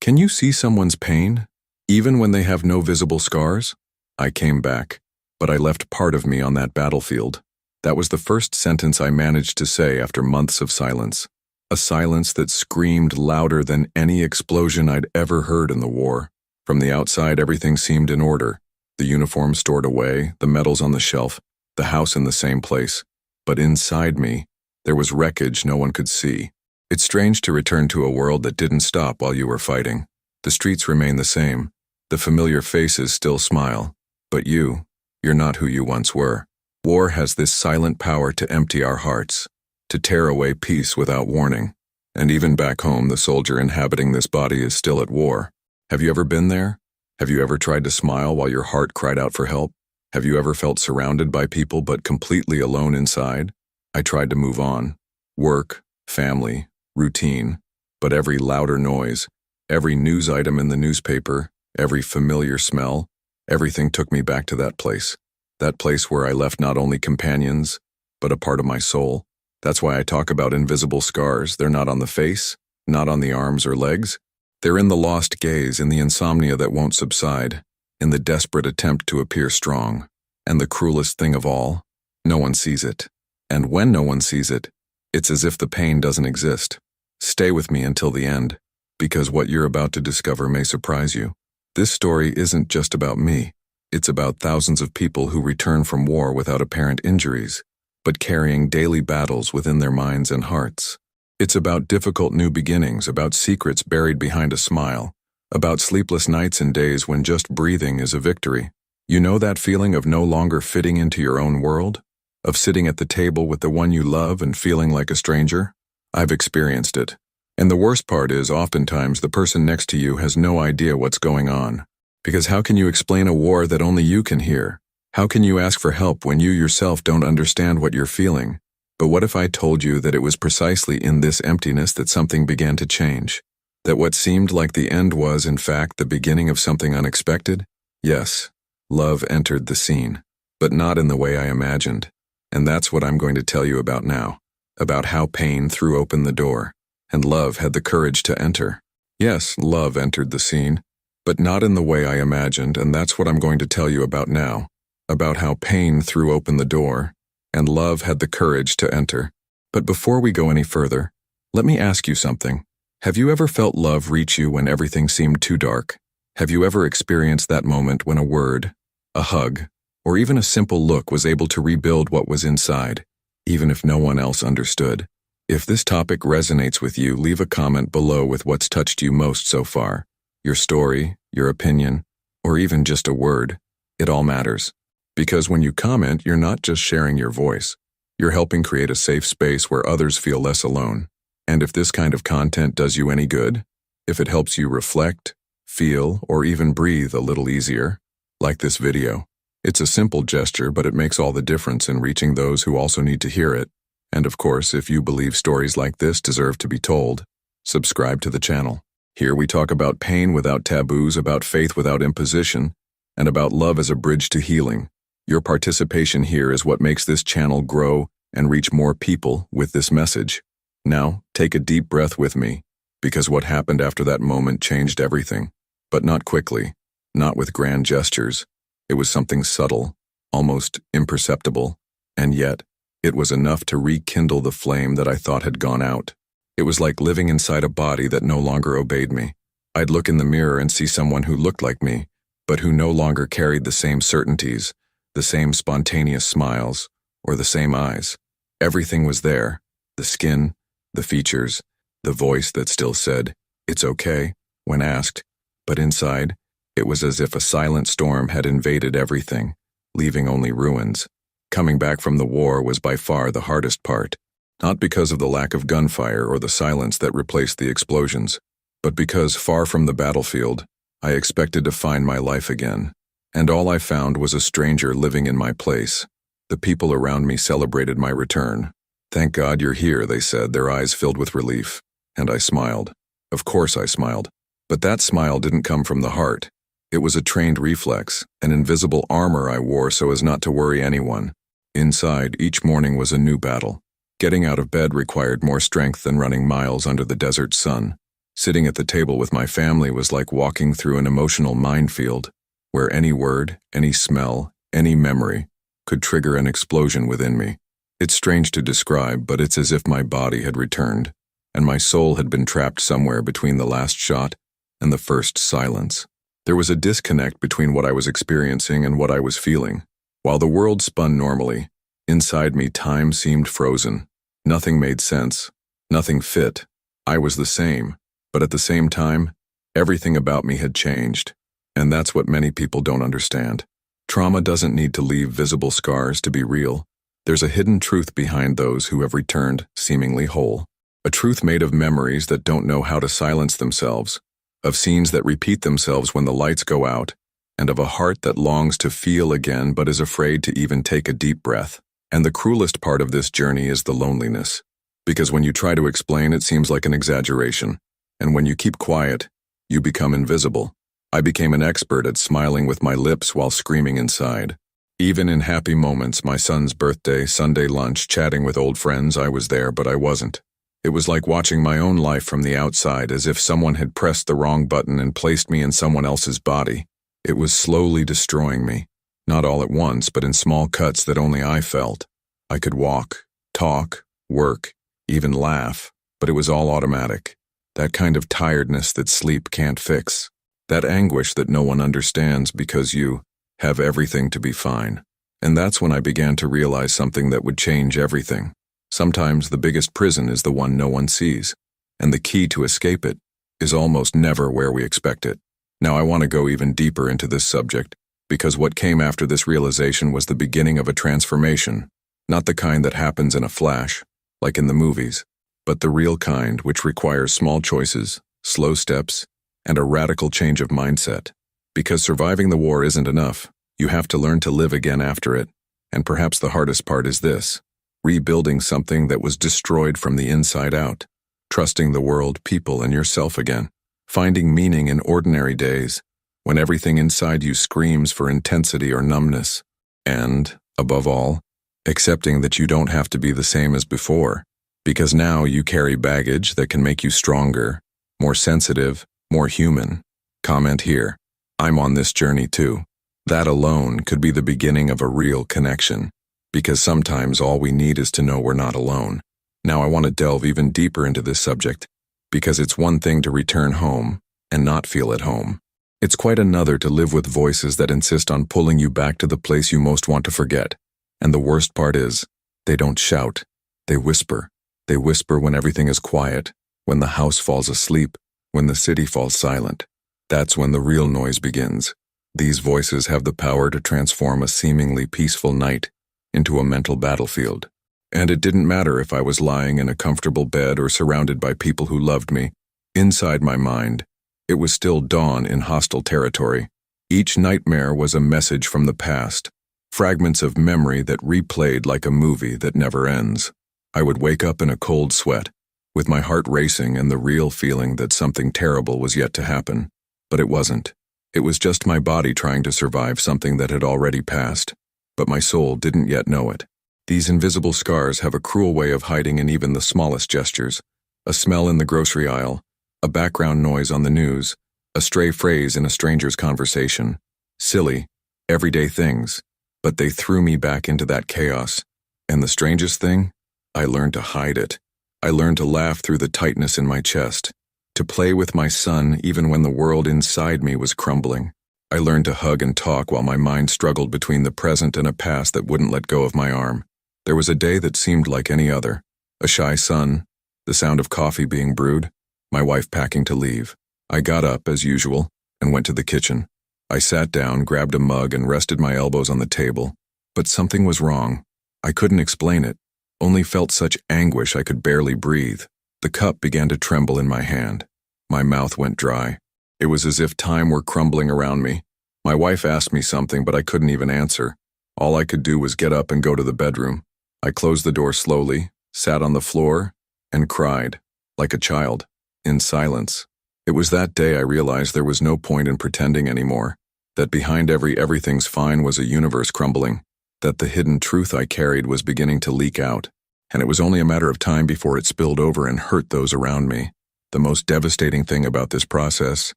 Can you see someone's pain, even when they have no visible scars? I came back, but I left part of me on that battlefield. That was the first sentence I managed to say after months of silence. A silence that screamed louder than any explosion I'd ever heard in the war. From the outside, everything seemed in order. The uniform stored away, the medals on the shelf, the house in the same place. But inside me, there was wreckage no one could see. It's strange to return to a world that didn't stop while you were fighting. The streets remain the same. The familiar faces still smile. But you're not who you once were. War has this silent power to empty our hearts, to tear away peace without warning. And even back home, the soldier inhabiting this body is still at war. Have you ever been there? Have you ever tried to smile while your heart cried out for help? Have you ever felt surrounded by people but completely alone inside? I tried to move on. Work, family, routine. But every louder noise, every news item in the newspaper, every familiar smell, everything took me back to that place. That place where I left not only companions, but a part of my soul. That's why I talk about invisible scars. They're not on the face, not on the arms or legs. They're in the lost gaze, in the insomnia that won't subside, in the desperate attempt to appear strong. And the cruelest thing of all, no one sees it. And when no one sees it, it's as if the pain doesn't exist. Stay with me until the end, because what you're about to discover may surprise you. This story isn't just about me. It's about thousands of people who return from war without apparent injuries, but carrying daily battles within their minds and hearts. It's about difficult new beginnings, about secrets buried behind a smile, about sleepless nights and days when just breathing is a victory. You know that feeling of no longer fitting into your own world? Of sitting at the table with the one you love and feeling like a stranger? I've experienced it. And the worst part is, oftentimes the person next to you has no idea what's going on. Because how can you explain a war that only you can hear? How can you ask for help when you yourself don't understand what you're feeling? But what if I told you that it was precisely in this emptiness that something began to change? That what seemed like the end was, in fact, the beginning of something unexpected? Yes, love entered the scene, but not in the way I imagined. And that's what I'm going to tell you about now, about how pain threw open the door, and love had the courage to enter. Yes, love entered the scene, but not in the way I imagined, and that's what I'm going to tell you about now, about how pain threw open the door, and love had the courage to enter. But before we go any further, let me ask you something. Have you ever felt love reach you when everything seemed too dark? Have you ever experienced that moment when a word, a hug, or even a simple look was able to rebuild what was inside, even if no one else understood? If this topic resonates with you, leave a comment below with what's touched you most so far. Your story, your opinion, or even just a word. It all matters. Because when you comment, you're not just sharing your voice. You're helping create a safe space where others feel less alone. And if this kind of content does you any good, if it helps you reflect, feel, or even breathe a little easier, like this video, it's a simple gesture, but it makes all the difference in reaching those who also need to hear it. And of course, if you believe stories like this deserve to be told, subscribe to the channel. Here we talk about pain without taboos, about faith without imposition, and about love as a bridge to healing. Your participation here is what makes this channel grow and reach more people with this message. Now, take a deep breath with me, because what happened after that moment changed everything. But not quickly, not with grand gestures. It was something subtle, almost imperceptible, and yet, it was enough to rekindle the flame that I thought had gone out. It was like living inside a body that no longer obeyed me. I'd look in the mirror and see someone who looked like me, but who no longer carried the same certainties, the same spontaneous smiles, or the same eyes. Everything was there, the skin, the features, the voice that still said, "It's okay," when asked, but inside, it was as if a silent storm had invaded everything, leaving only ruins. Coming back from the war was by far the hardest part. Not because of the lack of gunfire or the silence that replaced the explosions, but because, far from the battlefield, I expected to find my life again. And all I found was a stranger living in my place. The people around me celebrated my return. "Thank God you're here," they said, their eyes filled with relief. And I smiled. Of course I smiled. But that smile didn't come from the heart. It was a trained reflex, an invisible armor I wore so as not to worry anyone. Inside, each morning was a new battle. Getting out of bed required more strength than running miles under the desert sun. Sitting at the table with my family was like walking through an emotional minefield, where any word, any smell, any memory could trigger an explosion within me. It's strange to describe, but it's as if my body had returned, and my soul had been trapped somewhere between the last shot and the first silence. There was a disconnect between what I was experiencing and what I was feeling. While the world spun normally, inside me time seemed frozen. Nothing made sense. Nothing fit. I was the same, but at the same time, everything about me had changed. And that's what many people don't understand. Trauma doesn't need to leave visible scars to be real. There's a hidden truth behind those who have returned seemingly whole. A truth made of memories that don't know how to silence themselves, of scenes that repeat themselves when the lights go out, and of a heart that longs to feel again but is afraid to even take a deep breath. And the cruelest part of this journey is the loneliness. Because when you try to explain, it seems like an exaggeration. And when you keep quiet, you become invisible. I became an expert at smiling with my lips while screaming inside. Even in happy moments, my son's birthday, Sunday lunch, chatting with old friends, I was there, but I wasn't. It was like watching my own life from the outside, as if someone had pressed the wrong button and placed me in someone else's body. It was slowly destroying me. Not all at once, but in small cuts that only I felt. I could walk, talk, work, even laugh, but it was all automatic. That kind of tiredness that sleep can't fix. That anguish that no one understands because you have everything to be fine. And that's when I began to realize something that would change everything. Sometimes the biggest prison is the one no one sees, and the key to escape it is almost never where we expect it. Now I want to go even deeper into this subject, because what came after this realization was the beginning of a transformation, not the kind that happens in a flash, like in the movies, but the real kind which requires small choices, slow steps, and a radical change of mindset. Because surviving the war isn't enough, you have to learn to live again after it, and perhaps the hardest part is this: rebuilding something that was destroyed from the inside out, trusting the world, people, and yourself again, finding meaning in ordinary days, when everything inside you screams for intensity or numbness, and, above all, accepting that you don't have to be the same as before, because now you carry baggage that can make you stronger, more sensitive, more human. Comment here. I'm on this journey too. That alone could be the beginning of a real connection, because sometimes all we need is to know we're not alone. Now I want to delve even deeper into this subject, because it's one thing to return home and not feel at home. It's quite another to live with voices that insist on pulling you back to the place you most want to forget. And the worst part is, they don't shout, they whisper. They whisper when everything is quiet, when the house falls asleep, when the city falls silent. That's when the real noise begins. These voices have the power to transform a seemingly peaceful night into a mental battlefield. And it didn't matter if I was lying in a comfortable bed or surrounded by people who loved me. Inside my mind, it was still dawn in hostile territory. Each nightmare was a message from the past, fragments of memory that replayed like a movie that never ends. I would wake up in a cold sweat, with my heart racing and the real feeling that something terrible was yet to happen. But it wasn't. It was just my body trying to survive something that had already passed. But my soul didn't yet know it. These invisible scars have a cruel way of hiding in even the smallest gestures. A smell in the grocery aisle, a background noise on the news, a stray phrase in a stranger's conversation. Silly, everyday things. But they threw me back into that chaos. And the strangest thing? I learned to hide it. I learned to laugh through the tightness in my chest, to play with my son even when the world inside me was crumbling. I learned to hug and talk while my mind struggled between the present and a past that wouldn't let go of my arm. There was a day that seemed like any other. A shy sun, the sound of coffee being brewed, my wife packing to leave. I got up, as usual, and went to the kitchen. I sat down, grabbed a mug, and rested my elbows on the table. But something was wrong. I couldn't explain it, only felt such anguish I could barely breathe. The cup began to tremble in my hand. My mouth went dry. It was as if time were crumbling around me. My wife asked me something, but I couldn't even answer. All I could do was get up and go to the bedroom. I closed the door slowly, sat on the floor, and cried, like a child, in silence. It was that day I realized there was no point in pretending anymore, that behind everything's fine was a universe crumbling, that the hidden truth I carried was beginning to leak out, and it was only a matter of time before it spilled over and hurt those around me. The most devastating thing about this process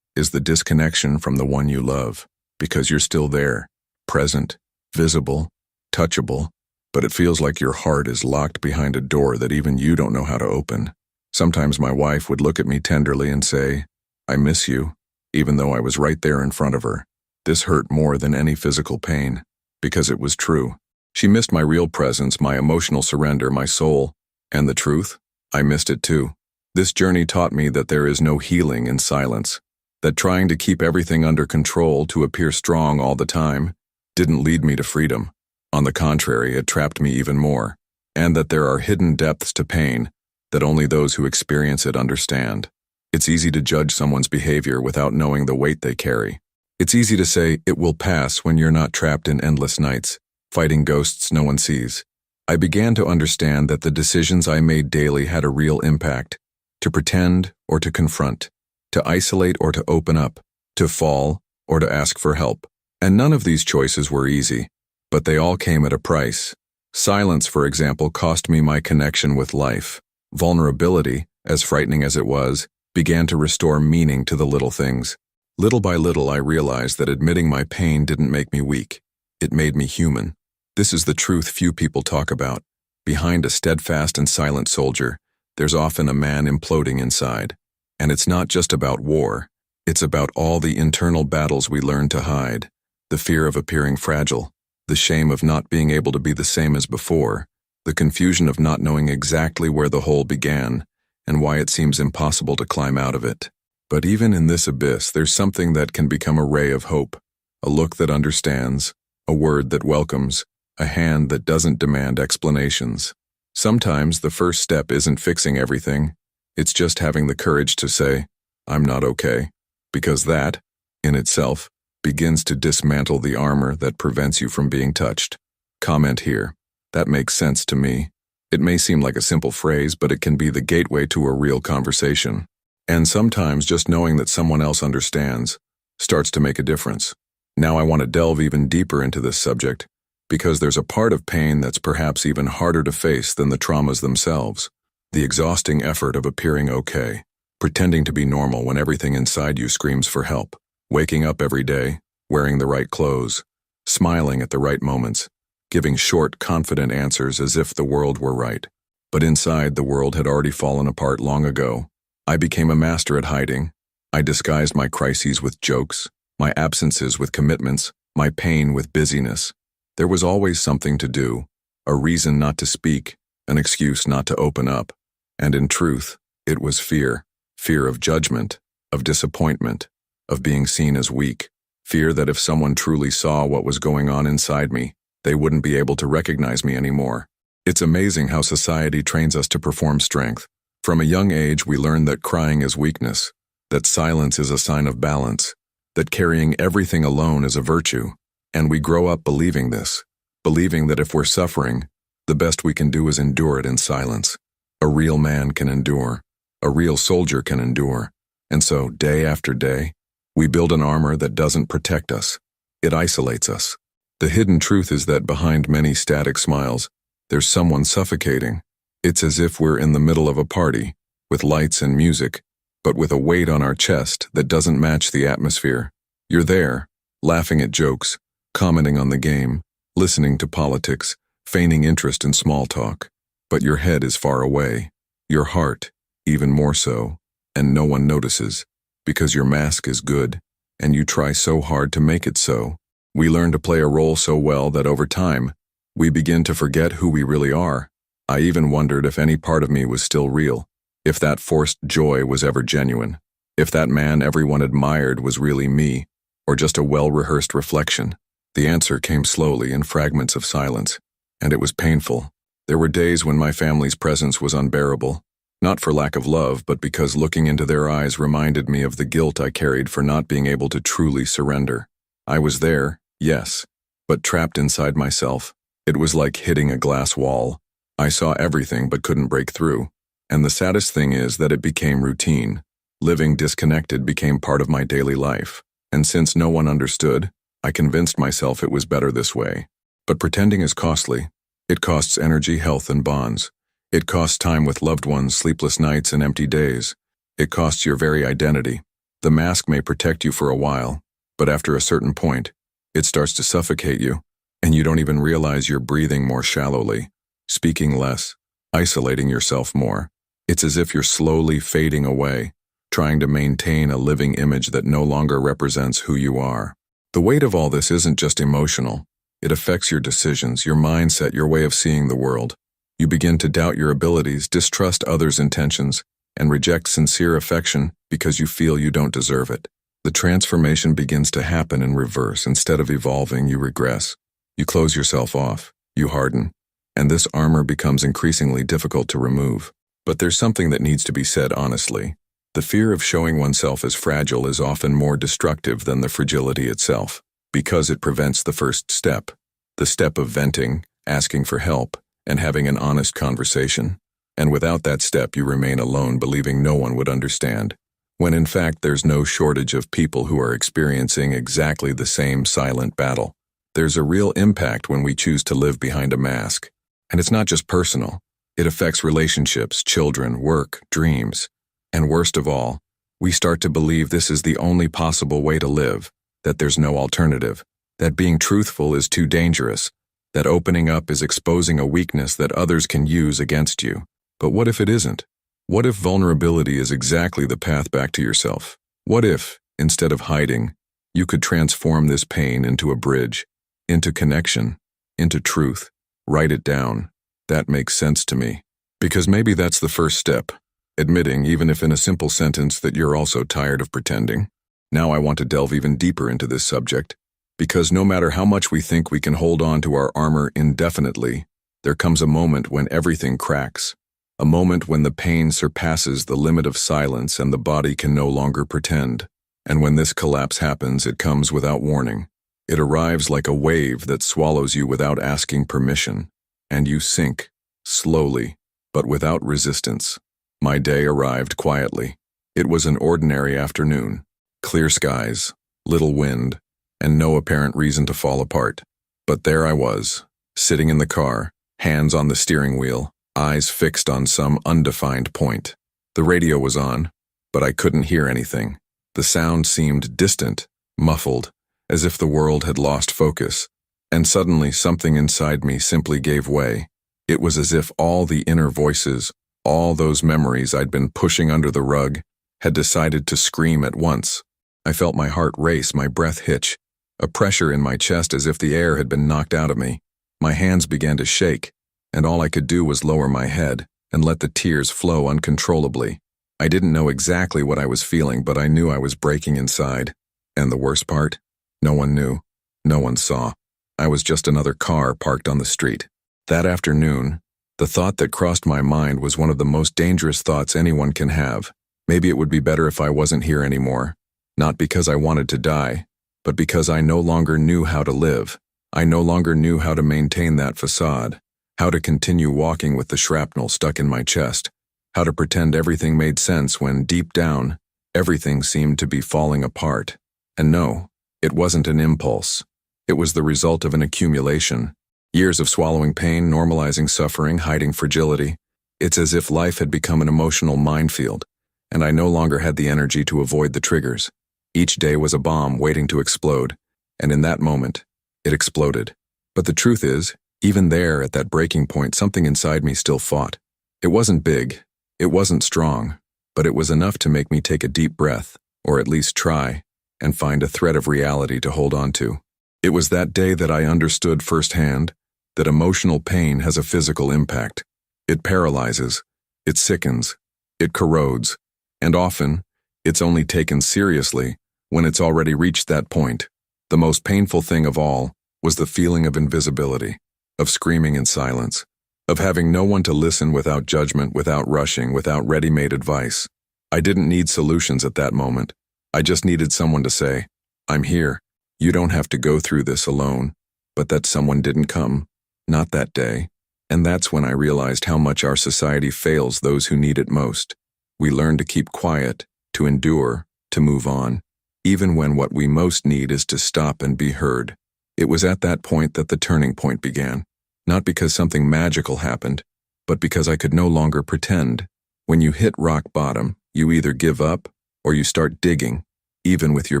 is the disconnection from the one you love, because you're still there, present, visible, touchable, but it feels like your heart is locked behind a door that even you don't know how to open. Sometimes my wife would look at me tenderly and say, "I miss you," even though I was right there in front of her. This hurt more than any physical pain, because it was true. She missed my real presence, my emotional surrender, my soul, and the truth, I missed it too. This journey taught me that there is no healing in silence, that trying to keep everything under control to appear strong all the time didn't lead me to freedom. On the contrary, it trapped me even more, and that there are hidden depths to pain that only those who experience it understand. It's easy to judge someone's behavior without knowing the weight they carry. It's easy to say it will pass when you're not trapped in endless nights, fighting ghosts no one sees. I began to understand that the decisions I made daily had a real impact, to pretend or to confront, to isolate or to open up, to fall or to ask for help. And none of these choices were easy, but they all came at a price. Silence, for example, cost me my connection with life. Vulnerability, as frightening as it was, began to restore meaning to the little things. Little by little, I realized that admitting my pain didn't make me weak. It made me human. This is the truth few people talk about. Behind a steadfast and silent soldier, there's often a man imploding inside. And it's not just about war. It's about all the internal battles we learn to hide. The fear of appearing fragile, the shame of not being able to be the same as before, the confusion of not knowing exactly where the hole began and why it seems impossible to climb out of it. But even in this abyss, there's something that can become a ray of hope, a look that understands, a word that welcomes, a hand that doesn't demand explanations. Sometimes the first step isn't fixing everything, it's just having the courage to say, "I'm not okay," because that, in itself, begins to dismantle the armor that prevents you from being touched. Comment here. That makes sense to me. It may seem like a simple phrase, but it can be the gateway to a real conversation. And sometimes just knowing that someone else understands starts to make a difference. Now I want to delve even deeper into this subject, because there's a part of pain that's perhaps even harder to face than the traumas themselves. The exhausting effort of appearing okay, pretending to be normal when everything inside you screams for help, waking up every day, wearing the right clothes, smiling at the right moments, giving short, confident answers as if the world were right. But inside, the world had already fallen apart long ago. I became a master at hiding. I disguised my crises with jokes, my absences with commitments, my pain with busyness. There was always something to do, a reason not to speak, an excuse not to open up. And in truth, it was fear. Fear of judgment, of disappointment, of being seen as weak. Fear that if someone truly saw what was going on inside me, they wouldn't be able to recognize me anymore. It's amazing how society trains us to perform strength. From a young age, we learn that crying is weakness, that silence is a sign of balance, that carrying everything alone is a virtue. And we grow up believing this, believing that if we're suffering, the best we can do is endure it in silence. A real man can endure. A real soldier can endure. And so, day after day, we build an armor that doesn't protect us. It isolates us. The hidden truth is that behind many static smiles, there's someone suffocating. It's as if we're in the middle of a party, with lights and music, but with a weight on our chest that doesn't match the atmosphere. You're there, laughing at jokes, commenting on the game, listening to politics, feigning interest in small talk. But your head is far away, your heart, even more so, and no one notices, because your mask is good, and you try so hard to make it so. We learn to play a role so well that over time, we begin to forget who we really are. I even wondered if any part of me was still real, if that forced joy was ever genuine, if that man everyone admired was really me, or just a well-rehearsed reflection. The answer came slowly in fragments of silence, and it was painful. There were days when my family's presence was unbearable, not for lack of love, but because looking into their eyes reminded me of the guilt I carried for not being able to truly surrender. I was there, yes, but trapped inside myself. It was like hitting a glass wall. I saw everything but couldn't break through. And the saddest thing is that it became routine. Living disconnected became part of my daily life. And since no one understood, I convinced myself it was better this way. But pretending is costly. It costs energy, health, and bonds. It costs time with loved ones, sleepless nights, and empty days. It costs your very identity. The mask may protect you for a while, but after a certain point, it starts to suffocate you, and you don't even realize you're breathing more shallowly, speaking less, isolating yourself more. It's as if you're slowly fading away, trying to maintain a living image that no longer represents who you are. The weight of all this isn't just emotional. It affects your decisions, your mindset, your way of seeing the world. You begin to doubt your abilities, distrust others' intentions, and reject sincere affection because you feel you don't deserve it. The transformation begins to happen in reverse. Instead of evolving, you regress. You close yourself off, you harden, and this armor becomes increasingly difficult to remove. But there's something that needs to be said honestly. The fear of showing oneself as fragile is often more destructive than the fragility itself, because it prevents the first step, the step of venting, asking for help, and having an honest conversation. And without that step, you remain alone, believing no one would understand, when in fact there's no shortage of people who are experiencing exactly the same silent battle. There's a real impact when we choose to live behind a mask. And it's not just personal. It affects relationships, children, work, dreams. And worst of all, we start to believe this is the only possible way to live, that there's no alternative, that being truthful is too dangerous, that opening up is exposing a weakness that others can use against you. But what if it isn't? What if vulnerability is exactly the path back to yourself? What if, instead of hiding, you could transform this pain into a bridge, into connection, into truth? Write it down. That makes sense to me. Because maybe that's the first step, admitting, even if in a simple sentence, that you're also tired of pretending. Now I want to delve even deeper into this subject, because no matter how much we think we can hold on to our armor indefinitely, there comes a moment when everything cracks, a moment when the pain surpasses the limit of silence and the body can no longer pretend. And when this collapse happens, it comes without warning. It arrives like a wave that swallows you without asking permission, and you sink, slowly, but without resistance. My day arrived quietly. It was an ordinary afternoon. Clear skies, little wind, and no apparent reason to fall apart. But there I was, sitting in the car, hands on the steering wheel, eyes fixed on some undefined point. The radio was on, but I couldn't hear anything. The sound seemed distant, muffled, as if the world had lost focus. And suddenly something inside me simply gave way. It was as if all the inner voices, all those memories I'd been pushing under the rug, had decided to scream at once. I felt my heart race, my breath hitch, a pressure in my chest as if the air had been knocked out of me. My hands began to shake, and all I could do was lower my head and let the tears flow uncontrollably. I didn't know exactly what I was feeling, but I knew I was breaking inside. And the worst part? No one knew. No one saw. I was just another car parked on the street. That afternoon, the thought that crossed my mind was one of the most dangerous thoughts anyone can have. Maybe it would be better if I wasn't here anymore. Not because I wanted to die, but because I no longer knew how to live. I no longer knew how to maintain that facade, how to continue walking with the shrapnel stuck in my chest, how to pretend everything made sense when, deep down, everything seemed to be falling apart. And no, it wasn't an impulse. It was the result of an accumulation. Years of swallowing pain, normalizing suffering, hiding fragility. It's as if life had become an emotional minefield, and I no longer had the energy to avoid the triggers. Each day was a bomb waiting to explode, and in that moment, it exploded. But the truth is, even there, at that breaking point, something inside me still fought. It wasn't big, it wasn't strong, but it was enough to make me take a deep breath, or at least try, and find a thread of reality to hold on to. It was that day that I understood firsthand that emotional pain has a physical impact. It paralyzes, it sickens, it corrodes, and often, it's only taken seriously when it's already reached that point. The most painful thing of all was the feeling of invisibility, of screaming in silence, of having no one to listen without judgment, without rushing, without ready-made advice. I didn't need solutions at that moment. I just needed someone to say, "I'm here. You don't have to go through this alone." But that someone didn't come. Not that day. And that's when I realized how much our society fails those who need it most. We learn to keep quiet, to endure, to move on, even when what we most need is to stop and be heard. It was at that point that the turning point began. Not because something magical happened, but because I could no longer pretend. When you hit rock bottom, You either give up or you start digging, even with your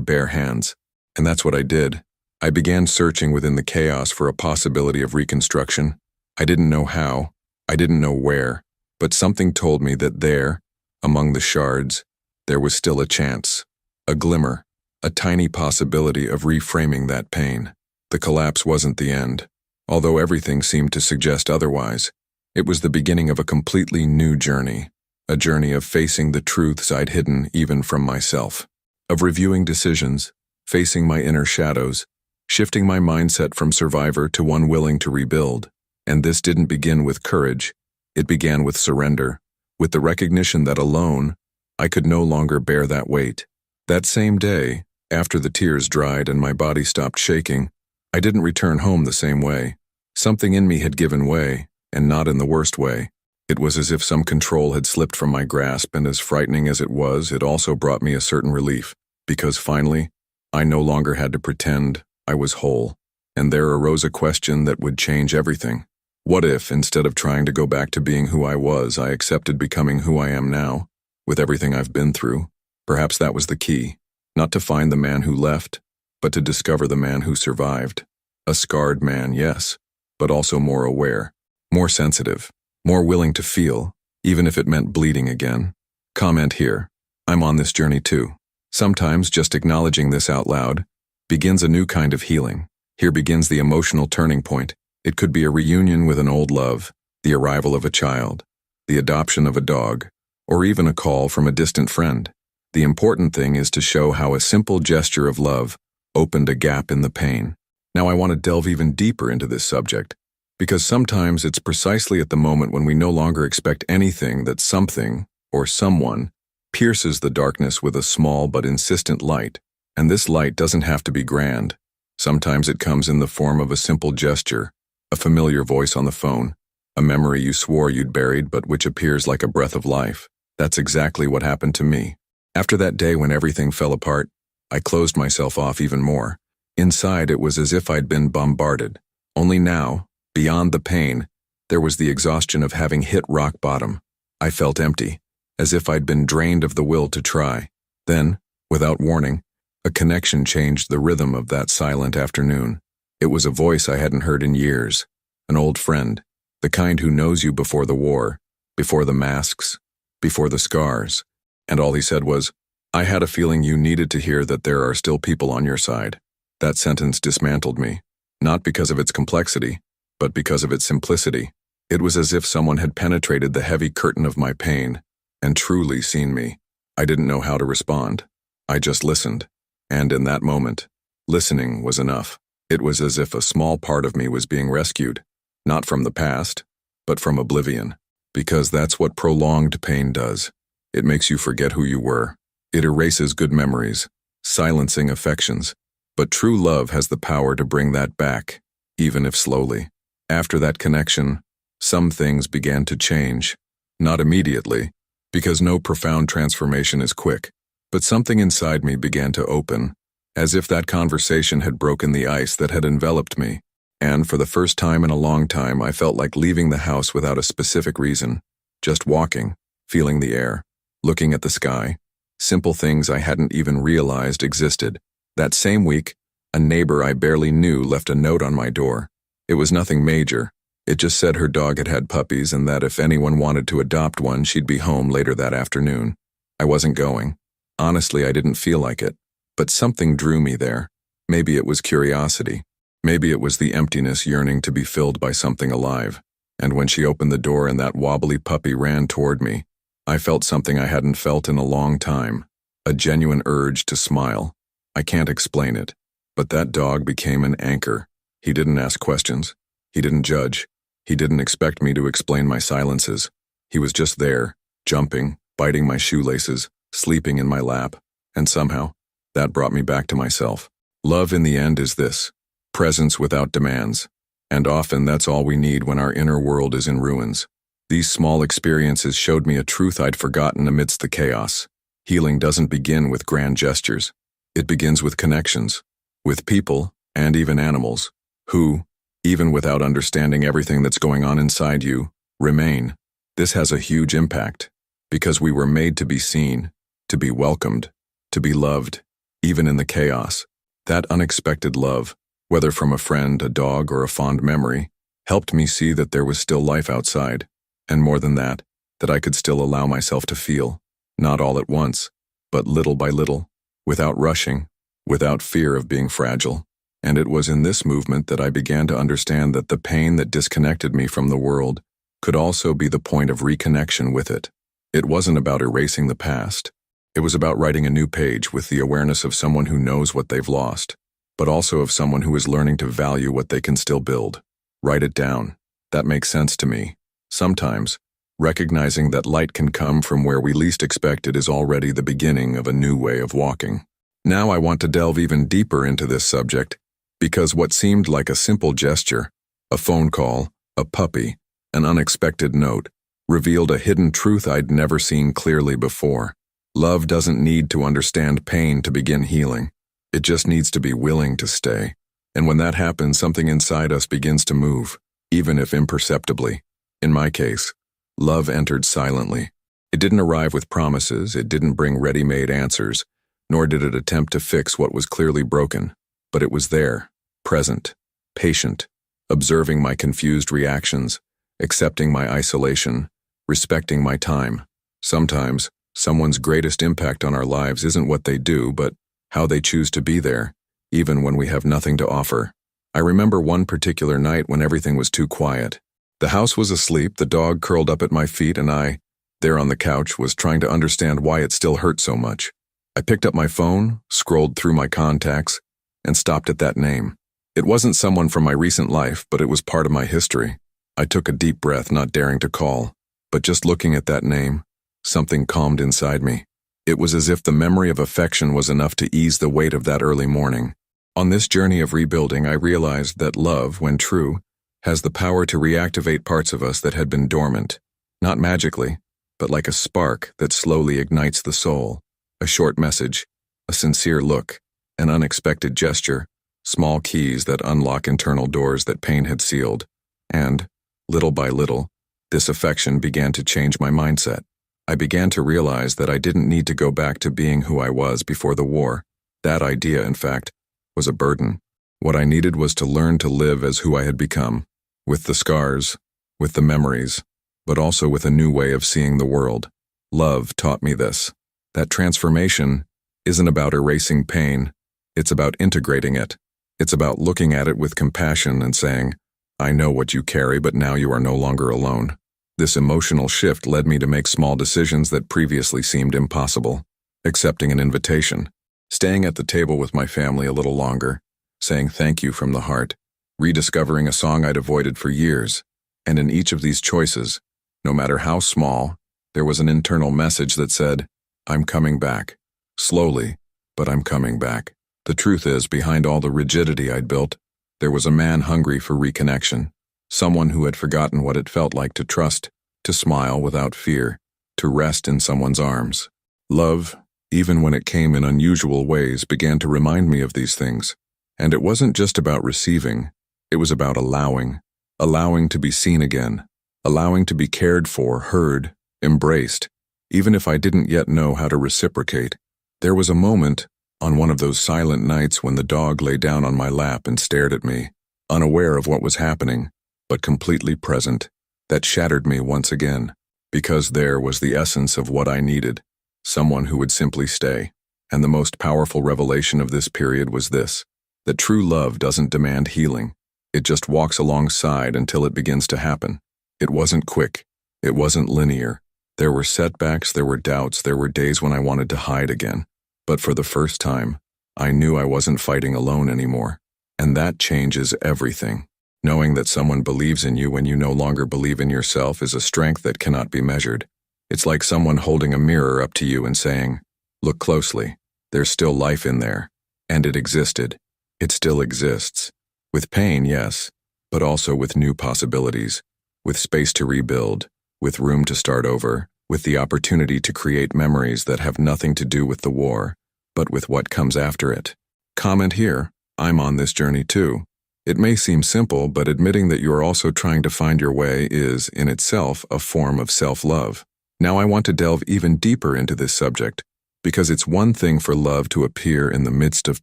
bare hands. And that's what I did. I began searching within the chaos for a possibility of reconstruction. I didn't know how, I didn't know where, but something told me that there, among the shards, there was still a chance, a glimmer, a tiny possibility of reframing that pain. The collapse wasn't the end, although everything seemed to suggest otherwise. It was the beginning of a completely new journey, a journey of facing the truths I'd hidden even from myself, of reviewing decisions, facing my inner shadows, shifting my mindset from survivor to one willing to rebuild. And this didn't begin with courage. It began with surrender, with the recognition that alone, I could no longer bear that weight. That same day, after the tears dried and my body stopped shaking, I didn't return home the same way. Something in me had given way, and not in the worst way. It was as if some control had slipped from my grasp, and as frightening as it was, it also brought me a certain relief, because finally, I no longer had to pretend I was whole. And there arose a question that would change everything. What if, instead of trying to go back to being who I was, I accepted becoming who I am now, with everything I've been through? Perhaps that was the key. Not to find the man who left, but to discover the man who survived. A scarred man, yes, but also more aware, more sensitive, more willing to feel, even if it meant bleeding again. Comment here. I'm on this journey too. Sometimes just acknowledging this out loud begins a new kind of healing. Here begins the emotional turning point. It could be a reunion with an old love, the arrival of a child, the adoption of a dog, or even a call from a distant friend. The important thing is to show how a simple gesture of love opened a gap in the pain. Now I want to delve even deeper into this subject, because sometimes it's precisely at the moment when we no longer expect anything that something, or someone, pierces the darkness with a small but insistent light. And this light doesn't have to be grand. Sometimes it comes in the form of a simple gesture, a familiar voice on the phone, a memory you swore you'd buried but which appears like a breath of life. That's exactly what happened to me. After that day when everything fell apart, I closed myself off even more. Inside, it was as if I'd been bombarded. Only now, beyond the pain, there was the exhaustion of having hit rock bottom. I felt empty, as if I'd been drained of the will to try. Then, without warning, a connection changed the rhythm of that silent afternoon. It was a voice I hadn't heard in years, an old friend, the kind who knows you before the war, before the masks, before the scars. And all he said was, "I had a feeling you needed to hear that there are still people on your side." That sentence dismantled me, not because of its complexity, but because of its simplicity. It was as if someone had penetrated the heavy curtain of my pain and truly seen me. I didn't know how to respond. I just listened. And in that moment, listening was enough. It was as if a small part of me was being rescued, not from the past, but from oblivion. Because that's what prolonged pain does. It makes you forget who you were. It erases good memories, silencing affections. But true love has the power to bring that back, even if slowly. After that connection, some things began to change. Not immediately, because no profound transformation is quick. But something inside me began to open, as if that conversation had broken the ice that had enveloped me. And for the first time in a long time, I felt like leaving the house without a specific reason, just walking, feeling the air, looking at the sky, simple things I hadn't even realized existed. That same week, a neighbor I barely knew left a note on my door. It was nothing major. It just said her dog had had puppies and that if anyone wanted to adopt one, she'd be home later that afternoon. I wasn't going. Honestly, I didn't feel like it. But something drew me there. Maybe it was curiosity. Maybe it was the emptiness yearning to be filled by something alive. And when she opened the door and that wobbly puppy ran toward me, I felt something I hadn't felt in a long time. A genuine urge to smile. I can't explain it. But that dog became an anchor. He didn't ask questions. He didn't judge. He didn't expect me to explain my silences. He was just there, jumping, biting my shoelaces, sleeping in my lap. And somehow, that brought me back to myself. Love in the end is this. Presence without demands. And often that's all we need when our inner world is in ruins. These small experiences showed me a truth I'd forgotten amidst the chaos. Healing doesn't begin with grand gestures. It begins with connections, with people, and even animals, who, even without understanding everything that's going on inside you, remain. This has a huge impact, because we were made to be seen, to be welcomed, to be loved, even in the chaos. That unexpected love, whether from a friend, a dog, or a fond memory, helped me see that there was still life outside, and more than that I could still allow myself to feel, not all at once, but little by little, without rushing, without fear of being fragile. And it was in this movement that I began to understand that the pain that disconnected me from the world could also be the point of reconnection with it. It wasn't about erasing the past. It was about writing a new page with the awareness of someone who knows what they've lost, but also of someone who is learning to value what they can still build. Write it down. That makes sense to me. Sometimes, recognizing that light can come from where we least expect it is already the beginning of a new way of walking. Now I want to delve even deeper into this subject, because what seemed like a simple gesture, a phone call, a puppy, an unexpected note, revealed a hidden truth I'd never seen clearly before. Love doesn't need to understand pain to begin healing. It just needs to be willing to stay. And when that happens, something inside us begins to move, even if imperceptibly. In my case, love entered silently. It didn't arrive with promises, it didn't bring ready-made answers, nor did it attempt to fix what was clearly broken. But it was there, present, patient, observing my confused reactions, accepting my isolation, respecting my time. Sometimes, someone's greatest impact on our lives isn't what they do, but how they choose to be there, even when we have nothing to offer. I remember one particular night when everything was too quiet. The house was asleep, the dog curled up at my feet, and I, there on the couch, was trying to understand why it still hurt so much. I picked up my phone, scrolled through my contacts, and stopped at that name. It wasn't someone from my recent life, but it was part of my history. I took a deep breath, not daring to call, but just looking at that name, something calmed inside me. It was as if the memory of affection was enough to ease the weight of that early morning. On this journey of rebuilding, I realized that love, when true, has the power to reactivate parts of us that had been dormant, not magically, but like a spark that slowly ignites the soul. A short message, a sincere look, an unexpected gesture, small keys that unlock internal doors that pain had sealed. And, little by little, this affection began to change my mindset. I began to realize that I didn't need to go back to being who I was before the war. That idea, in fact, was a burden. What I needed was to learn to live as who I had become, with the scars, with the memories, but also with a new way of seeing the world. Love taught me this. That transformation isn't about erasing pain, it's about integrating it. It's about looking at it with compassion and saying, I know what you carry, but now you are no longer alone. This emotional shift led me to make small decisions that previously seemed impossible. Accepting an invitation, staying at the table with my family a little longer, saying thank you from the heart, rediscovering a song I'd avoided for years. And in each of these choices, no matter how small, there was an internal message that said, I'm coming back. Slowly, but I'm coming back. The truth is, behind all the rigidity I'd built, there was a man hungry for reconnection, someone who had forgotten what it felt like to trust, to smile without fear, to rest in someone's arms. Love, even when it came in unusual ways, began to remind me of these things. And it wasn't just about receiving, it was about allowing to be seen again, allowing to be cared for, heard, embraced, even if I didn't yet know how to reciprocate. There was a moment, on one of those silent nights when the dog lay down on my lap and stared at me, unaware of what was happening, but completely present, that shattered me once again, because there was the essence of what I needed, someone who would simply stay. And the most powerful revelation of this period was this, that true love doesn't demand healing. It just walks alongside until it begins to happen. It wasn't quick. It wasn't linear. There were setbacks, there were doubts, there were days when I wanted to hide again. But for the first time, I knew I wasn't fighting alone anymore. And that changes everything. Knowing that someone believes in you when you no longer believe in yourself is a strength that cannot be measured. It's like someone holding a mirror up to you and saying, look closely, there's still life in there. And it existed. It still exists. With pain, yes, but also with new possibilities, with space to rebuild, with room to start over, with the opportunity to create memories that have nothing to do with the war, but with what comes after it. Comment here, I'm on this journey too. It may seem simple, but admitting that you are also trying to find your way is, in itself, a form of self-love. Now I want to delve even deeper into this subject, because it's one thing for love to appear in the midst of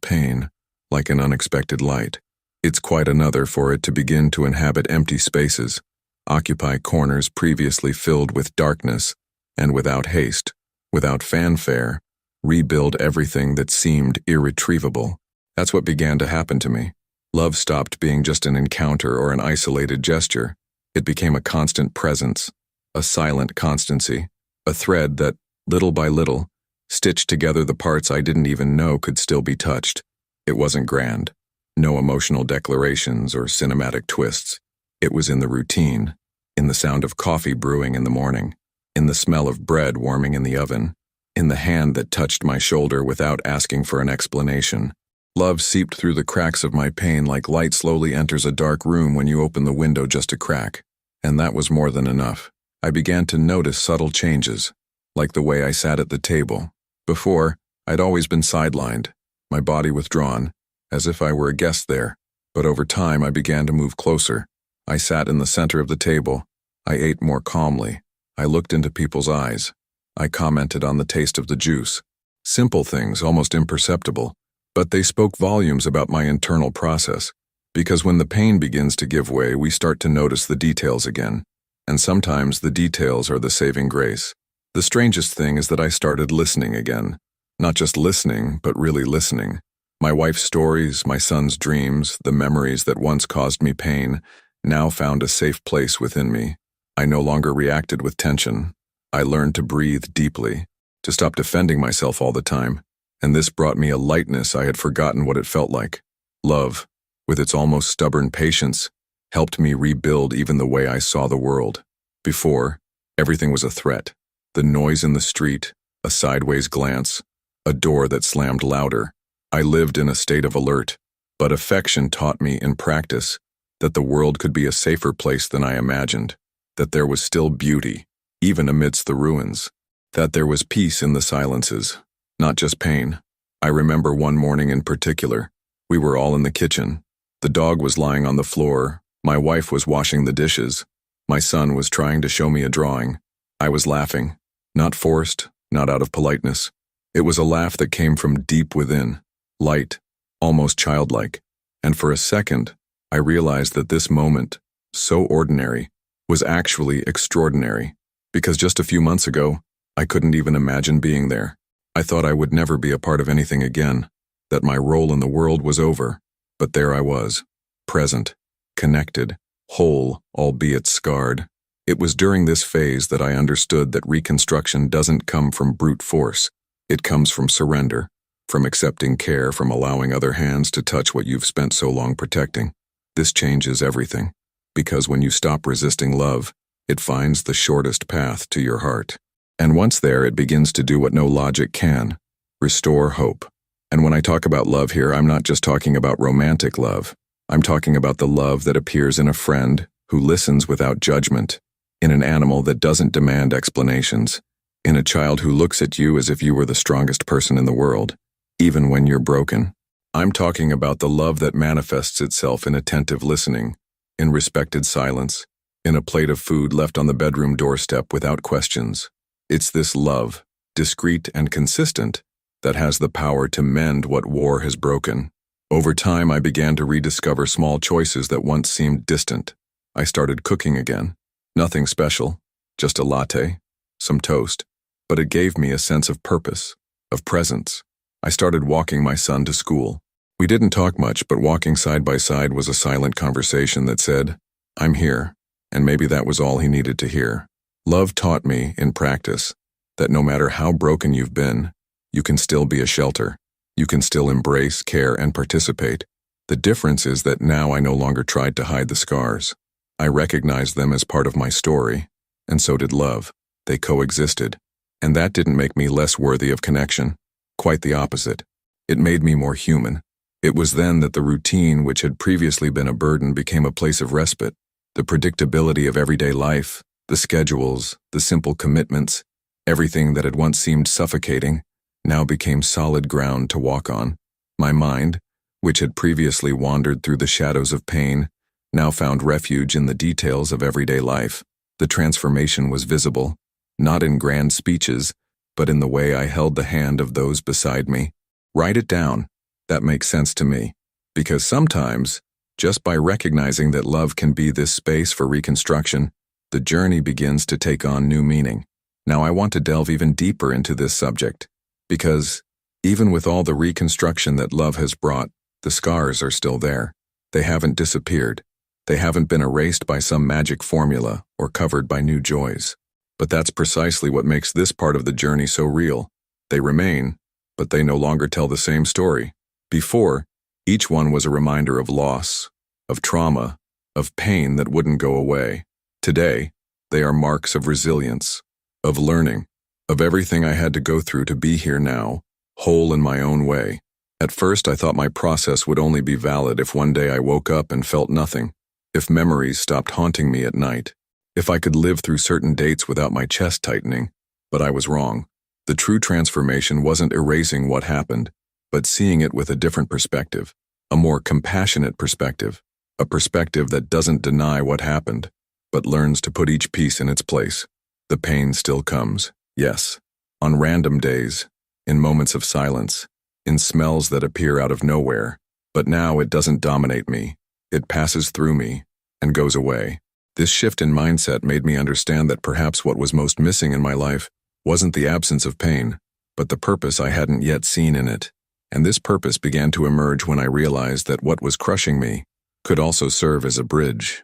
pain, like an unexpected light. It's quite another for it to begin to inhabit empty spaces, occupy corners previously filled with darkness, and without haste, without fanfare, rebuild everything that seemed irretrievable. That's what began to happen to me. Love stopped being just an encounter or an isolated gesture. It became a constant presence, a silent constancy, a thread that, little by little, stitched together the parts I didn't even know could still be touched. It wasn't grand. No emotional declarations or cinematic twists. It was in the routine, in the sound of coffee brewing in the morning, in the smell of bread warming in the oven, in the hand that touched my shoulder without asking for an explanation. Love seeped through the cracks of my pain like light slowly enters a dark room when you open the window just a crack. And that was more than enough. I began to notice subtle changes, like the way I sat at the table. Before, I'd always been sidelined, my body withdrawn, as if I were a guest there. But over time, I began to move closer. I sat in the center of the table. I ate more calmly. I looked into people's eyes. I commented on the taste of the juice. Simple things, almost imperceptible, but they spoke volumes about my internal process. Because when the pain begins to give way, we start to notice the details again. And sometimes the details are the saving grace. The strangest thing is that I started listening again. Not just listening, but really listening. My wife's stories, my son's dreams, the memories that once caused me pain, now found a safe place within me. I no longer reacted with tension. I learned to breathe deeply, to stop defending myself all the time. And this brought me a lightness I had forgotten what it felt like. Love, with its almost stubborn patience, helped me rebuild even the way I saw the world. Before, everything was a threat. The noise in the street, a sideways glance, a door that slammed louder. I lived in a state of alert, but affection taught me in practice that the world could be a safer place than I imagined, that there was still beauty, even amidst the ruins, that there was peace in the silences, not just pain. I remember one morning in particular. We were all in the kitchen. The dog was lying on the floor. My wife was washing the dishes. My son was trying to show me a drawing. I was laughing, not forced, not out of politeness. It was a laugh that came from deep within, light, almost childlike. And for a second, I realized that this moment, so ordinary, was actually extraordinary. Because just a few months ago, I couldn't even imagine being there. I thought I would never be a part of anything again, that my role in the world was over. But there I was, present, connected, whole, albeit scarred. It was during this phase that I understood that reconstruction doesn't come from brute force. It comes from surrender, from accepting care, from allowing other hands to touch what you've spent so long protecting. This changes everything, because when you stop resisting love, it finds the shortest path to your heart. And once there, it begins to do what no logic can, restore hope. And when I talk about love here, I'm not just talking about romantic love. I'm talking about the love that appears in a friend who listens without judgment, in an animal that doesn't demand explanations, in a child who looks at you as if you were the strongest person in the world, even when you're broken. I'm talking about the love that manifests itself in attentive listening, in respected silence, in a plate of food left on the bedroom doorstep without questions. It's this love, discreet and consistent, that has the power to mend what war has broken. Over time, I began to rediscover small choices that once seemed distant. I started cooking again. Nothing special, just a latte, some toast, but it gave me a sense of purpose, of presence. I started walking my son to school. We didn't talk much, but walking side by side was a silent conversation that said, "I'm here," and maybe that was all he needed to hear. Love taught me, in practice, that no matter how broken you've been, you can still be a shelter. You can still embrace, care, and participate. The difference is that now I no longer tried to hide the scars. I recognized them as part of my story, and so did love. They coexisted, and that didn't make me less worthy of connection. Quite the opposite. It made me more human. It was then that the routine, which had previously been a burden, became a place of respite. The predictability of everyday life, the schedules, the simple commitments, everything that had once seemed suffocating, now became solid ground to walk on. My mind, which had previously wandered through the shadows of pain, now found refuge in the details of everyday life. The transformation was visible, not in grand speeches, but in the way I held the hand of those beside me. Write it down. That makes sense to me. Because sometimes, just by recognizing that love can be this space for reconstruction, the journey begins to take on new meaning. Now I want to delve even deeper into this subject, because even with all the reconstruction that love has brought, the scars are still there. They haven't disappeared. They haven't been erased by some magic formula or covered by new joys. But that's precisely what makes this part of the journey so real. They remain, but they no longer tell the same story. Before, each one was a reminder of loss, of trauma, of pain that wouldn't go away. Today, they are marks of resilience, of learning, of everything I had to go through to be here now, whole in my own way. At first, I thought my process would only be valid if one day I woke up and felt nothing, if memories stopped haunting me at night, if I could live through certain dates without my chest tightening. But I was wrong. The true transformation wasn't erasing what happened, but seeing it with a different perspective, a more compassionate perspective, a perspective that doesn't deny what happened, but learns to put each piece in its place. The pain still comes, yes, on random days, in moments of silence, in smells that appear out of nowhere, but now it doesn't dominate me. It passes through me and goes away. This shift in mindset made me understand that perhaps what was most missing in my life wasn't the absence of pain, but the purpose I hadn't yet seen in it. And this purpose began to emerge when I realized that what was crushing me could also serve as a bridge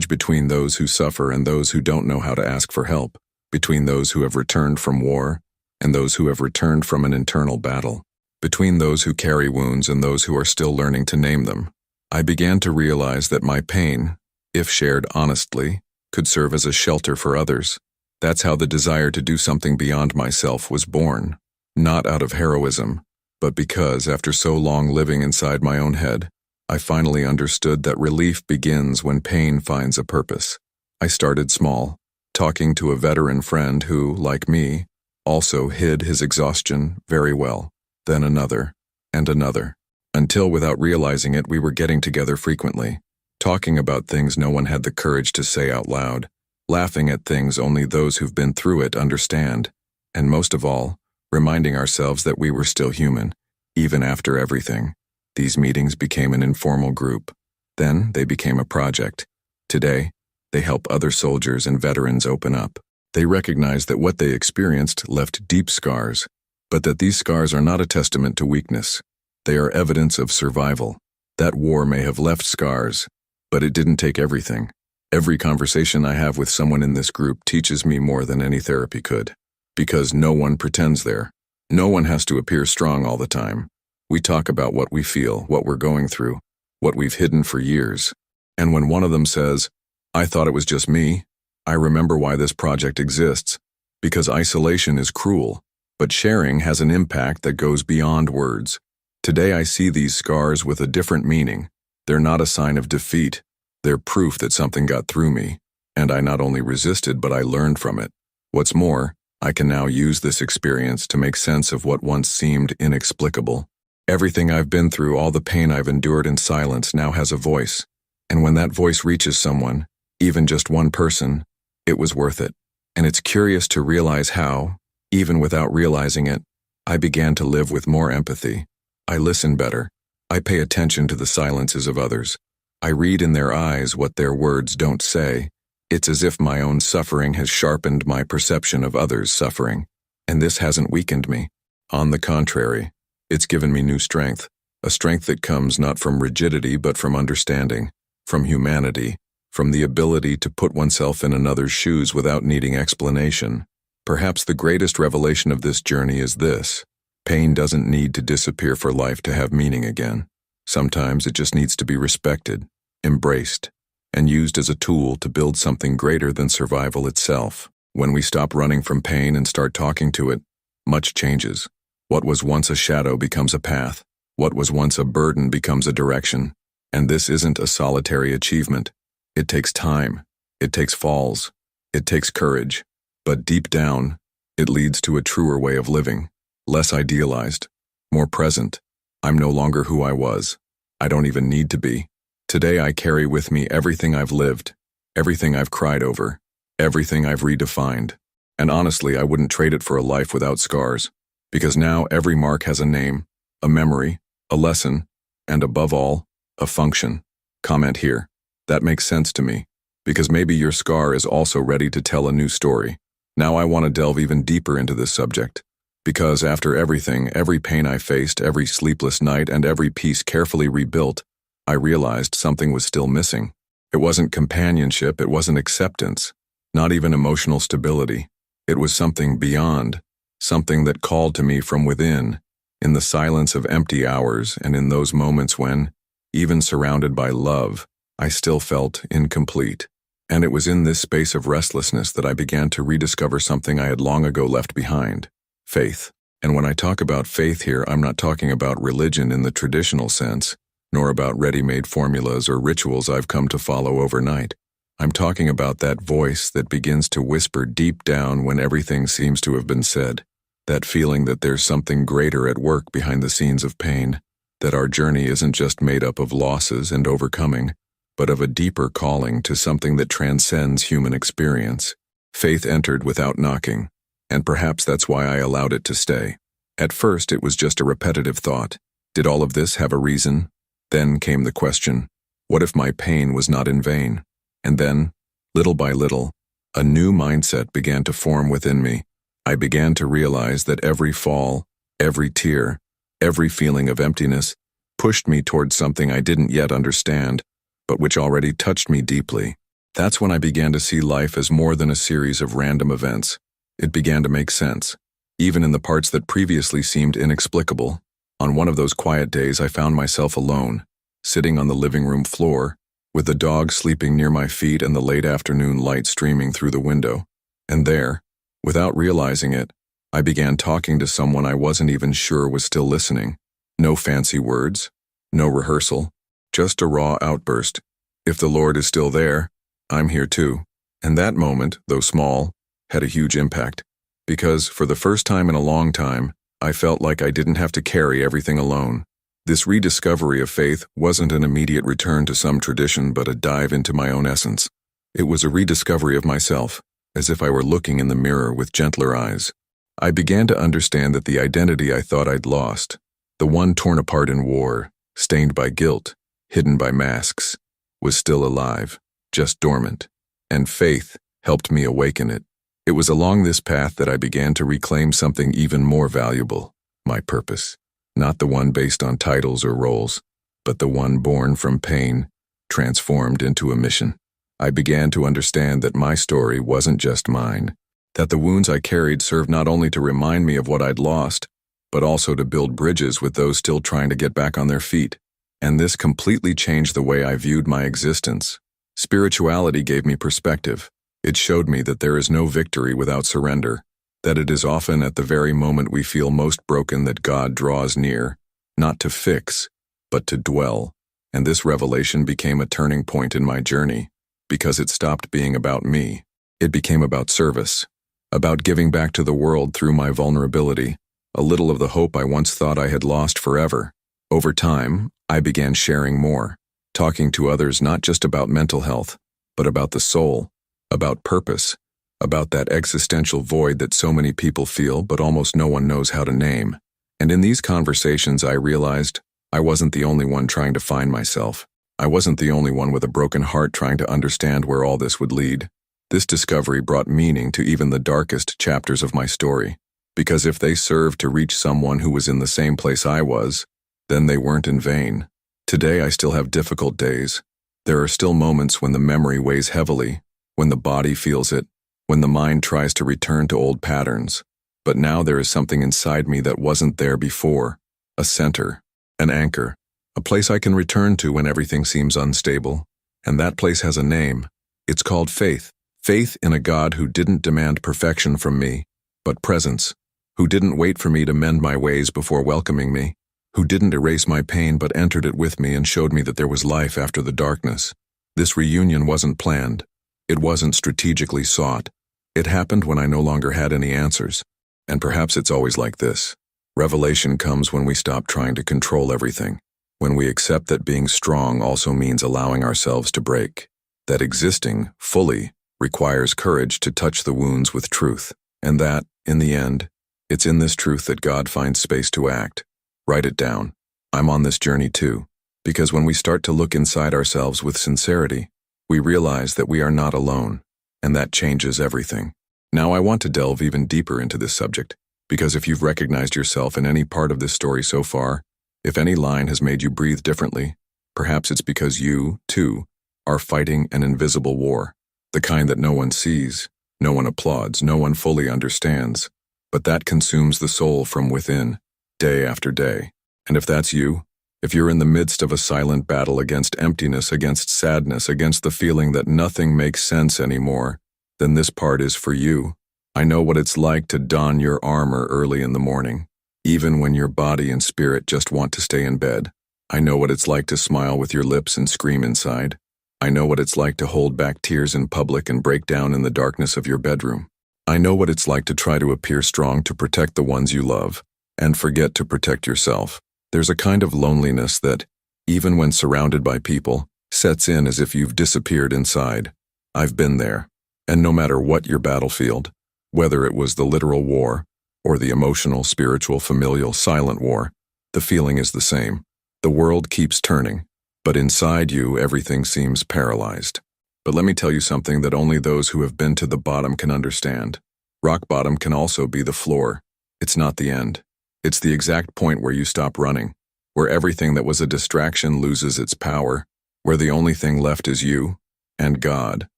between those who suffer and those who don't know how to ask for help, between those who have returned from war and those who have returned from an internal battle, between those who carry wounds and those who are still learning to name them. I began to realize that my pain, if shared honestly, could serve as a shelter for others. That's how the desire to do something beyond myself was born, not out of heroism, but because, after so long living inside my own head, I finally understood that relief begins when pain finds a purpose. I started small, talking to a veteran friend who, like me, also hid his exhaustion very well, then another, and another, until without realizing it we were getting together frequently, talking about things no one had the courage to say out loud, laughing at things only those who've been through it understand, and most of all, reminding ourselves that we were still human, even after everything. These meetings became an informal group. Then they became a project. Today, they help other soldiers and veterans open up. They recognize that what they experienced left deep scars, but that these scars are not a testament to weakness. They are evidence of survival. That war may have left scars, but it didn't take everything. Every conversation I have with someone in this group teaches me more than any therapy could. Because no one pretends there. No one has to appear strong all the time. We talk about what we feel, what we're going through, what we've hidden for years. And when one of them says, "I thought it was just me," I remember why this project exists. Because isolation is cruel, but sharing has an impact that goes beyond words. Today I see these scars with a different meaning. They're not a sign of defeat. They're proof that something got through me, and I not only resisted, but I learned from it. What's more, I can now use this experience to make sense of what once seemed inexplicable. Everything I've been through, all the pain I've endured in silence, now has a voice. And when that voice reaches someone, even just one person, it was worth it. And it's curious to realize how, even without realizing it, I began to live with more empathy. I listen better. I pay attention to the silences of others. I read in their eyes what their words don't say. It's as if my own suffering has sharpened my perception of others' suffering. And this hasn't weakened me. On the contrary, it's given me new strength, a strength that comes not from rigidity but from understanding, from humanity, from the ability to put oneself in another's shoes without needing explanation. Perhaps the greatest revelation of this journey is this: pain doesn't need to disappear for life to have meaning again. Sometimes it just needs to be respected, embraced, and used as a tool to build something greater than survival itself. When we stop running from pain and start talking to it, much changes. What was once a shadow becomes a path. What was once a burden becomes a direction. And this isn't a solitary achievement. It takes time. It takes falls. It takes courage. But deep down, it leads to a truer way of living. Less idealized. More present. I'm no longer who I was. I don't even need to be. Today I carry with me everything I've lived, everything I've cried over, everything I've redefined. And honestly, I wouldn't trade it for a life without scars. Because now every mark has a name, a memory, a lesson, and above all, a function. Comment here. That makes sense to me. Because maybe your scar is also ready to tell a new story. Now I want to delve even deeper into this subject. Because after everything, every pain I faced, every sleepless night, and every piece carefully rebuilt, I realized something was still missing. It wasn't companionship, it wasn't acceptance, not even emotional stability. It was something beyond, something that called to me from within, in the silence of empty hours and in those moments when, even surrounded by love, I still felt incomplete. And it was in this space of restlessness that I began to rediscover something I had long ago left behind: faith. And when I talk about faith here, I'm not talking about religion in the traditional sense, nor about ready-made formulas or rituals I've come to follow overnight. I'm talking about that voice that begins to whisper deep down when everything seems to have been said. That feeling that there's something greater at work behind the scenes of pain, that our journey isn't just made up of losses and overcoming, but of a deeper calling to something that transcends human experience. Faith entered without knocking, and perhaps that's why I allowed it to stay. At first, it was just a repetitive thought. Did all of this have a reason? Then came the question, what if my pain was not in vain? And then, little by little, a new mindset began to form within me. I began to realize that every fall, every tear, every feeling of emptiness pushed me towards something I didn't yet understand, but which already touched me deeply. That's when I began to see life as more than a series of random events. It began to make sense, even in the parts that previously seemed inexplicable. On one of those quiet days, I found myself alone, sitting on the living room floor, with the dog sleeping near my feet and the late afternoon light streaming through the window. And there, without realizing it, I began talking to someone I wasn't even sure was still listening. No fancy words, no rehearsal, just a raw outburst. If the Lord is still there, I'm here too. And that moment, though small, had a huge impact. Because, for the first time in a long time, I felt like I didn't have to carry everything alone. This rediscovery of faith wasn't an immediate return to some tradition, but a dive into my own essence. It was a rediscovery of myself, as if I were looking in the mirror with gentler eyes. I began to understand that the identity I thought I'd lost, the one torn apart in war, stained by guilt, hidden by masks, was still alive, just dormant. And faith helped me awaken it. It was along this path that I began to reclaim something even more valuable: my purpose. Not the one based on titles or roles, but the one born from pain, transformed into a mission. I began to understand that my story wasn't just mine, that the wounds I carried served not only to remind me of what I'd lost, but also to build bridges with those still trying to get back on their feet. And this completely changed the way I viewed my existence. Spirituality gave me perspective. It showed me that there is no victory without surrender, that it is often at the very moment we feel most broken that God draws near, not to fix, but to dwell. And this revelation became a turning point in my journey, because it stopped being about me. It became about service, about giving back to the world through my vulnerability, a little of the hope I once thought I had lost forever. Over time, I began sharing more, talking to others not just about mental health, but about the soul, about purpose, about that existential void that so many people feel but almost no one knows how to name. And in these conversations I realized I wasn't the only one trying to find myself. I wasn't the only one with a broken heart trying to understand where all this would lead. This discovery brought meaning to even the darkest chapters of my story, because if they served to reach someone who was in the same place I was, then they weren't in vain. Today I still have difficult days. There are still moments when the memory weighs heavily, when the body feels it, when the mind tries to return to old patterns. But now there is something inside me that wasn't there before: a center, an anchor, a place I can return to when everything seems unstable. And that place has a name. It's called faith. Faith in a God who didn't demand perfection from me, but presence, who didn't wait for me to mend my ways before welcoming me, who didn't erase my pain but entered it with me and showed me that there was life after the darkness. This reunion wasn't planned. It wasn't strategically sought. It happened when I no longer had any answers. And perhaps it's always like this. Revelation comes when we stop trying to control everything, when we accept that being strong also means allowing ourselves to break, that existing fully requires courage to touch the wounds with truth. And that, in the end, it's in this truth that God finds space to act. Write it down. I'm on this journey too. Because when we start to look inside ourselves with sincerity, we realize that we are not alone, and that changes everything. Now I want to delve even deeper into this subject, because if you've recognized yourself in any part of this story so far, if any line has made you breathe differently, perhaps it's because you, too, are fighting an invisible war, the kind that no one sees, no one applauds, no one fully understands, but that consumes the soul from within, day after day. And if that's you, if you're in the midst of a silent battle against emptiness, against sadness, against the feeling that nothing makes sense anymore, then this part is for you. I know what it's like to don your armor early in the morning, even when your body and spirit just want to stay in bed. I know what it's like to smile with your lips and scream inside. I know what it's like to hold back tears in public and break down in the darkness of your bedroom. I know what it's like to try to appear strong to protect the ones you love, and forget to protect yourself. There's a kind of loneliness that, even when surrounded by people, sets in as if you've disappeared inside. I've been there, and no matter what your battlefield, whether it was the literal war or the emotional, spiritual, familial, silent war, the feeling is the same. The world keeps turning, but inside you everything seems paralyzed. But let me tell you something that only those who have been to the bottom can understand. Rock bottom can also be the floor. It's not the end. It's the exact point where you stop running, where everything that was a distraction loses its power, where the only thing left is you and God,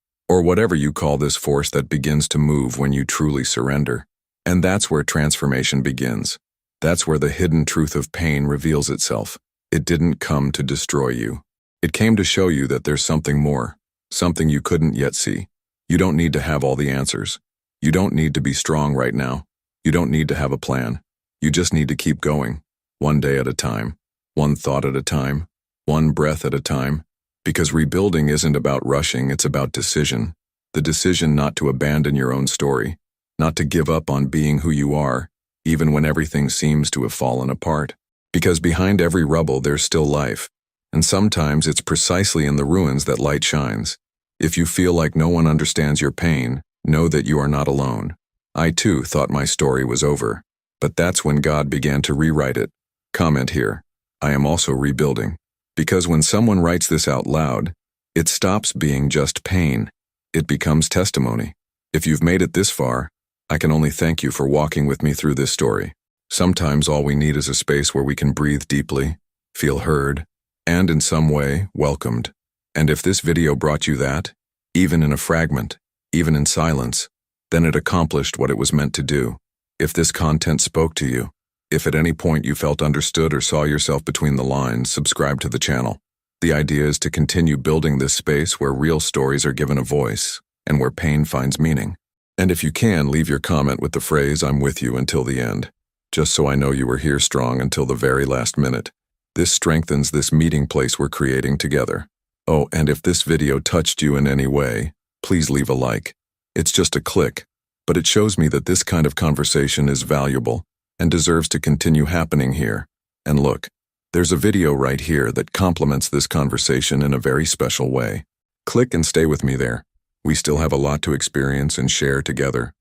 or whatever you call this force that begins to move when you truly surrender. And that's where transformation begins. That's where the hidden truth of pain reveals itself. It didn't come to destroy you. It came to show you that there's something more, something you couldn't yet see. You don't need to have all the answers. You don't need to be strong right now. You don't need to have a plan. You just need to keep going, one day at a time, one thought at a time, one breath at a time, because rebuilding isn't about rushing, it's about decision. The decision not to abandon your own story, not to give up on being who you are, even when everything seems to have fallen apart. Because behind every rubble there's still life, and sometimes it's precisely in the ruins that light shines. If you feel like no one understands your pain, know that you are not alone. I too thought my story was over. But that's when God began to rewrite it. Comment here. I am also rebuilding. Because when someone writes this out loud, it stops being just pain. It becomes testimony. If you've made it this far, I can only thank you for walking with me through this story. Sometimes all we need is a space where we can breathe deeply, feel heard, and in some way, welcomed. And if this video brought you that, even in a fragment, even in silence, then it accomplished what it was meant to do. If this content spoke to you, if at any point you felt understood or saw yourself between the lines, subscribe to the channel. The idea is to continue building this space where real stories are given a voice and where pain finds meaning. And if you can, leave your comment with the phrase, "I'm with you until the end," just so I know you were here strong until the very last minute. This strengthens this meeting place we're creating together. Oh, and if this video touched you in any way, please leave a like. It's just a click, but it shows me that this kind of conversation is valuable and deserves to continue happening here. And look, there's a video right here that complements this conversation in a very special way. Click and stay with me there. We still have a lot to experience and share together.